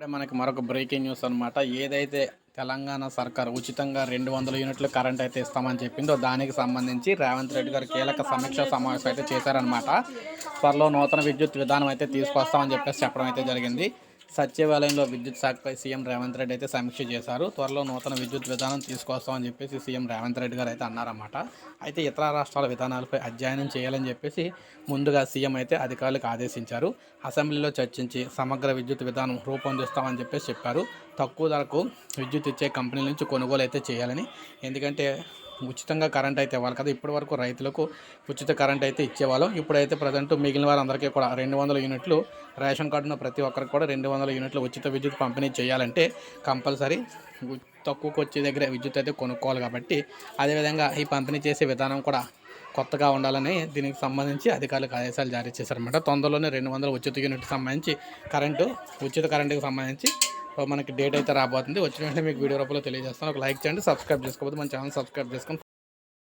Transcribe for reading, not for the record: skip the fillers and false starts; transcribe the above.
ఇప్పుడే మనకి మరొక బ్రేకింగ్ న్యూస్ అనమాట. ఏదైతే తెలంగాణ సర్కార్ ఉచితంగా 200 యూనిట్లు కరెంట్ అయితే ఇస్తామని చెప్పిందో దానికి సంబంధించి రేవంత్ రెడ్డి గారు కీలక సమీక్ష సమావేశం అయితే చేశారనమాట. త్వరలో నూతన విద్యుత్ విధానం అయితే తీసుకొస్తామని చెప్పేసి చెప్పడం అయితే జరిగింది. సచివాలయంలో విద్యుత్ శాఖపై సీఎం రేవంత్ రెడ్డి అయితే సమీక్ష చేశారు. త్వరలో నూతన విద్యుత్ విధానం తీసుకొస్తామని చెప్పేసి సీఎం రేవంత్ రెడ్డి గారు అయితే అన్నారన్నమాట. అయితే ఇతర రాష్ట్రాల విధానాలపై అధ్యయనం చేయాలని చెప్పేసి ముందుగా సీఎం అయితే అధికారులకు ఆదేశించారు. అసెంబ్లీలో చర్చించి సమగ్ర విద్యుత్ విధానం రూపొందిస్తామని చెప్పేసి చెప్పారు. తక్కువ ధరకు విద్యుత్ ఇచ్చే కంపెనీల నుంచి కొనుగోలు అయితే చేయాలని, ఎందుకంటే ఉచితంగా కరెంట్ అయితే ఇవ్వాలి కదా. ఇప్పటి వరకు రైతులకు ఉచిత కరెంట్ అయితే ఇచ్చేవాళ్ళం. ఇప్పుడైతే ప్రజెంట్ మిగిలిన వారందరికీ కూడా 200 యూనిట్లు, రేషన్ కార్డు ఉన్న ప్రతి ఒక్కరికి కూడా 200 యూనిట్లు ఉచిత విద్యుత్ పంపిణీ చేయాలంటే కంపల్సరీ తక్కువకు వచ్చే దగ్గర విద్యుత్ అయితే కొనుక్కోవాలి. కాబట్టి అదేవిధంగా ఈ పంపిణీ చేసే విధానం కూడా కొత్తగా ఉండాలని దీనికి సంబంధించి అధికారులకు ఆదేశాలు జారీ చేశారన్నమాట. తొందరలోనే 200 ఉచిత యూనిట్కి సంబంధించి ఉచిత కరెంటుకి సంబంధించి మనకి డేట్ అయితే రాబోతుంది. వచ్చిన వెంటనే మీకు వీడియో రూపంలో తెలియజేస్తాను. ఒక లైక్ చేయండి, సబ్స్క్రైబ్ చేసుకోకపోతే మన ఛానల్ సబ్స్క్రైబ్ చేసుకొని